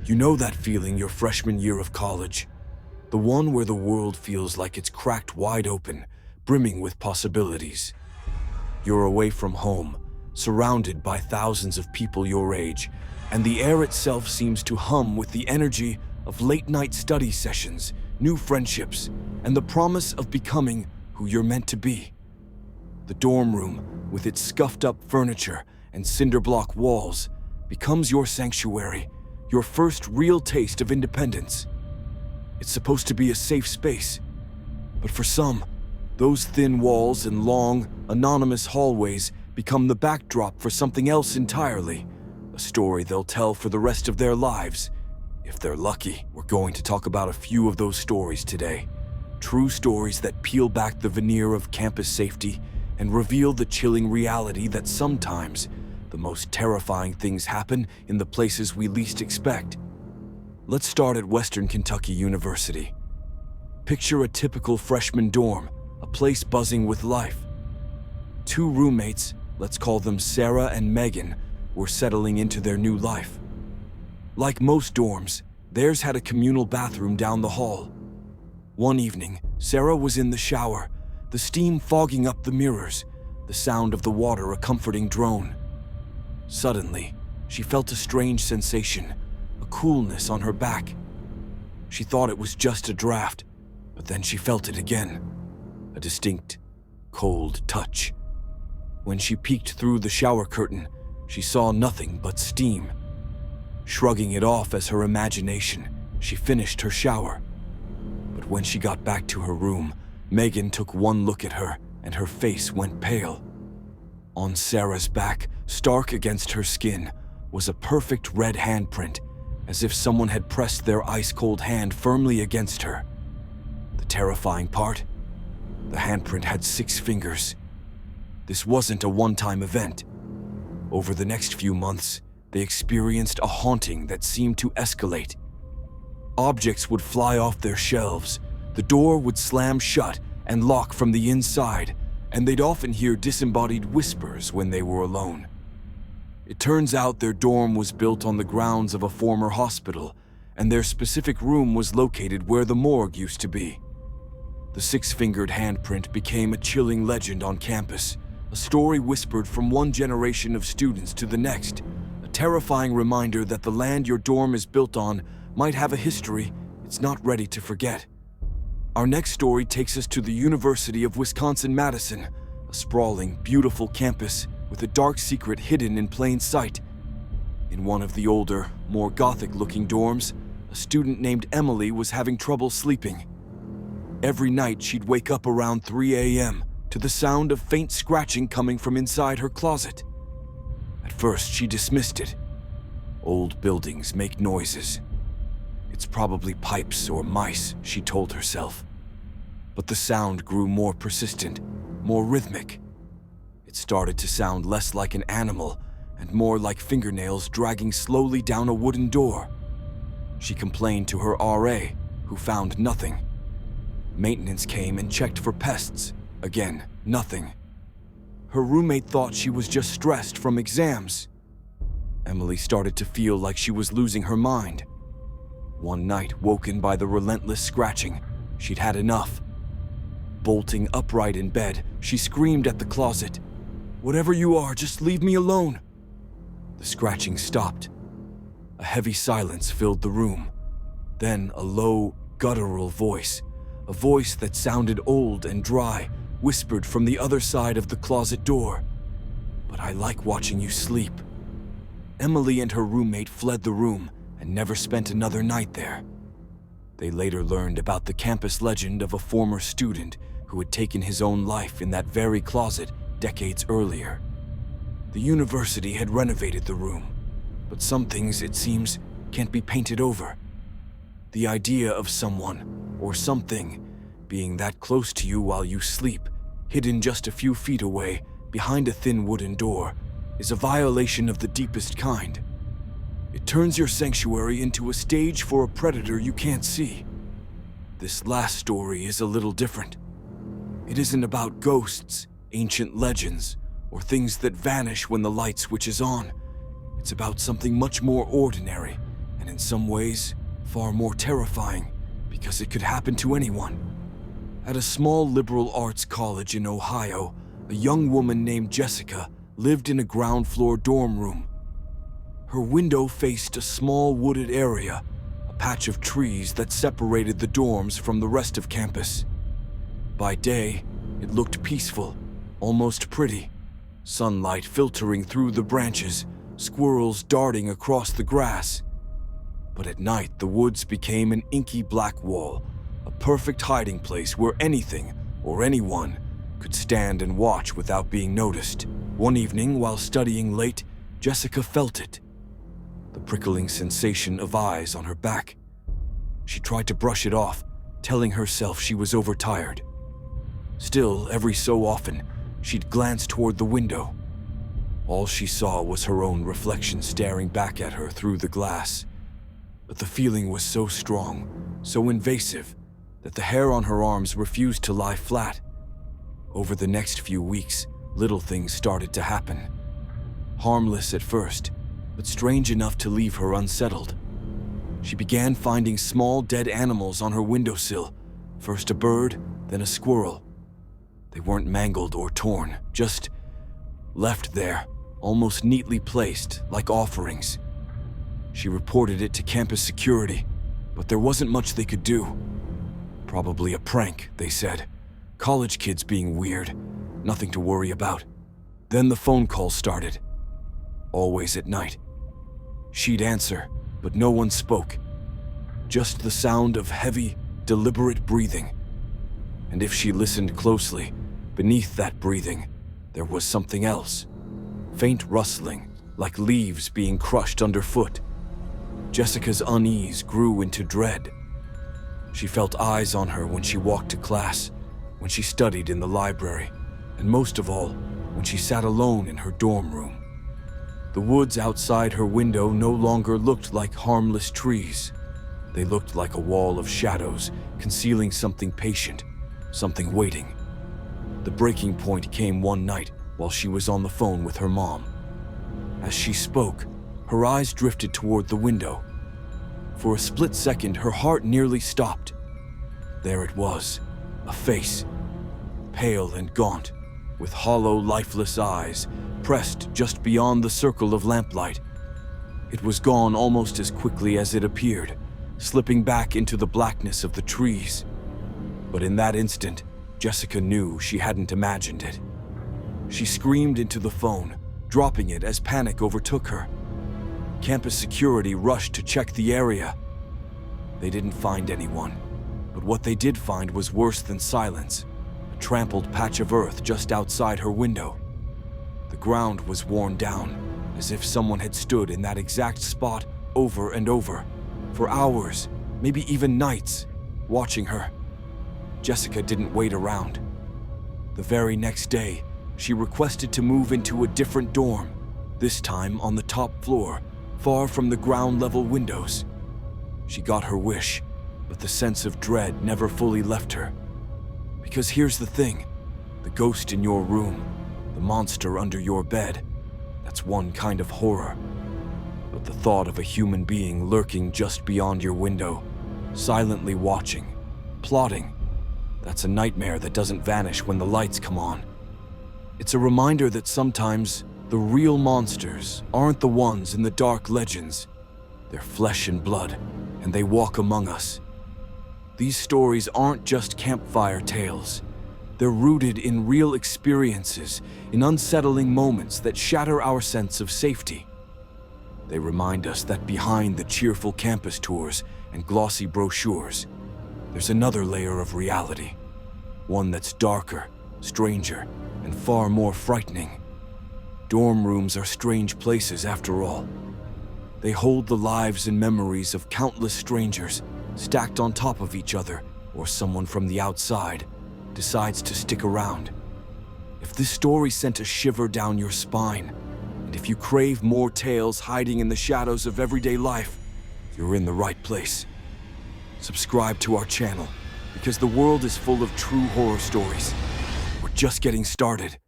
You know that feeling your freshman year of college? The one where the world feels like it's cracked wide open, brimming with possibilities. You're away from home, surrounded by thousands of people your age, and the air itself seems to hum with the energy of late-night study sessions, new friendships, and the promise of becoming who you're meant to be. The dorm room, with its scuffed-up furniture and cinder-block walls, becomes your sanctuary, your first real taste of independence. It's supposed to be a safe space, but for some, those thin walls and long, anonymous hallways become the backdrop for something else entirely, a story they'll tell for the rest of their lives. If they're lucky, we're going to talk about a few of those stories today. True stories that peel back the veneer of campus safety and reveal the chilling reality that sometimes the most terrifying things happen in the places we least expect. Let's start at Western Kentucky University. Picture a typical freshman dorm, a place buzzing with life. Two roommates, let's call them Sarah and Megan, were settling into their new life. Like most dorms, theirs had a communal bathroom down the hall. One evening, Sarah was in the shower, the steam fogging up the mirrors, the sound of the water a comforting drone. Suddenly, she felt a strange sensation, a coolness on her back. She thought it was just a draft, but then she felt it again, a distinct, cold touch. When she peeked through the shower curtain, she saw nothing but steam. Shrugging it off as her imagination, she finished her shower. But when she got back to her room, Megan took one look at her and her face went pale. On Sarah's back, stark against her skin, was a perfect red handprint, as if someone had pressed their ice-cold hand firmly against her. The terrifying part? The handprint had 6 fingers. This wasn't a one-time event. Over the next few months, they experienced a haunting that seemed to escalate. Objects would fly off their shelves, the door would slam shut and lock from the inside, and they'd often hear disembodied whispers when they were alone. It turns out their dorm was built on the grounds of a former hospital, and their specific room was located where the morgue used to be. The 6-fingered handprint became a chilling legend on campus, a story whispered from one generation of students to the next, a terrifying reminder that the land your dorm is built on might have a history it's not ready to forget. Our next story takes us to the University of Wisconsin-Madison, a sprawling, beautiful campus with a dark secret hidden in plain sight. In one of the older, more gothic-looking dorms, a student named Emily was having trouble sleeping. Every night she'd wake up around 3 a.m. to the sound of faint scratching coming from inside her closet. At first, she dismissed it. Old buildings make noises. It's probably pipes or mice, she told herself. But the sound grew more persistent, more rhythmic. It started to sound less like an animal and more like fingernails dragging slowly down a wooden door. She complained to her RA, who found nothing. Maintenance came and checked for pests. Again, nothing. Her roommate thought she was just stressed from exams. Emily started to feel like she was losing her mind. One night, woken by the relentless scratching, she'd had enough. Bolting upright in bed, she screamed at the closet, "Whatever you are, just leave me alone." The scratching stopped. A heavy silence filled the room. Then a low, guttural voice, a voice that sounded old and dry, whispered from the other side of the closet door, "But I like watching you sleep." Emily and her roommate fled the room and never spent another night there. They later learned about the campus legend of a former student who had taken his own life in that very closet decades earlier. The university had renovated the room, but some things, it seems, can't be painted over. The idea of someone, or something, being that close to you while you sleep, hidden just a few feet away behind a thin wooden door, is a violation of the deepest kind. It turns your sanctuary into a stage for a predator you can't see. This last story is a little different. It isn't about ghosts, ancient legends, or things that vanish when the light switches on. It's about something much more ordinary and in some ways, far more terrifying because it could happen to anyone. At a small liberal arts college in Ohio, a young woman named Jessica lived in a ground-floor dorm room. Her window faced a small wooded area, a patch of trees that separated the dorms from the rest of campus. By day, it looked peaceful, almost pretty. Sunlight filtering through the branches, squirrels darting across the grass. But at night, the woods became an inky black wall, a perfect hiding place where anything or anyone could stand and watch without being noticed. One evening, while studying late, Jessica felt it. The prickling sensation of eyes on her back. She tried to brush it off, telling herself she was overtired. Still, every so often, she'd glance toward the window. All she saw was her own reflection staring back at her through the glass. But the feeling was so strong, so invasive, that the hair on her arms refused to lie flat. Over the next few weeks, little things started to happen. Harmless at first, but strange enough to leave her unsettled. She began finding small dead animals on her windowsill, first a bird, then a squirrel. They weren't mangled or torn, just left there, almost neatly placed, like offerings. She reported it to campus security, but there wasn't much they could do. Probably a prank, they said. College kids being weird, nothing to worry about. Then the phone calls started. Always at night. She'd answer, but no one spoke. Just the sound of heavy, deliberate breathing. And if she listened closely, beneath that breathing, there was something else. Faint rustling, like leaves being crushed underfoot. Jessica's unease grew into dread. She felt eyes on her when she walked to class, when she studied in the library, and most of all, when she sat alone in her dorm room. The woods outside her window no longer looked like harmless trees. They looked like a wall of shadows, concealing something patient, something waiting. The breaking point came one night while she was on the phone with her mom. As she spoke, her eyes drifted toward the window. For a split second, her heart nearly stopped. There it was, a face, pale and gaunt, with hollow, lifeless eyes, pressed just beyond the circle of lamplight. It was gone almost as quickly as it appeared, slipping back into the blackness of the trees. But in that instant, Jessica knew she hadn't imagined it. She screamed into the phone, dropping it as panic overtook her. Campus security rushed to check the area. They didn't find anyone, but what they did find was worse than silence, a trampled patch of earth just outside her window. The ground was worn down, as if someone had stood in that exact spot over and over, for hours, maybe even nights, watching her. Jessica didn't wait around. The very next day, she requested to move into a different dorm, this time on the top floor, far from the ground-level windows. She got her wish, but the sense of dread never fully left her. Because here's the thing, the ghost in your room, the monster under your bed, that's one kind of horror. But the thought of a human being lurking just beyond your window, silently watching, plotting, that's a nightmare that doesn't vanish when the lights come on. It's a reminder that sometimes the real monsters aren't the ones in the dark legends. They're flesh and blood, and they walk among us. These stories aren't just campfire tales. They're rooted in real experiences, in unsettling moments that shatter our sense of safety. They remind us that behind the cheerful campus tours and glossy brochures, there's another layer of reality, one that's darker, stranger, and far more frightening. Dorm rooms are strange places after all. They hold the lives and memories of countless strangers stacked on top of each other, or someone from the outside decides to stick around. If this story sent a shiver down your spine, and if you crave more tales hiding in the shadows of everyday life, you're in the right place. Subscribe to our channel, because the world is full of true horror stories. We're just getting started.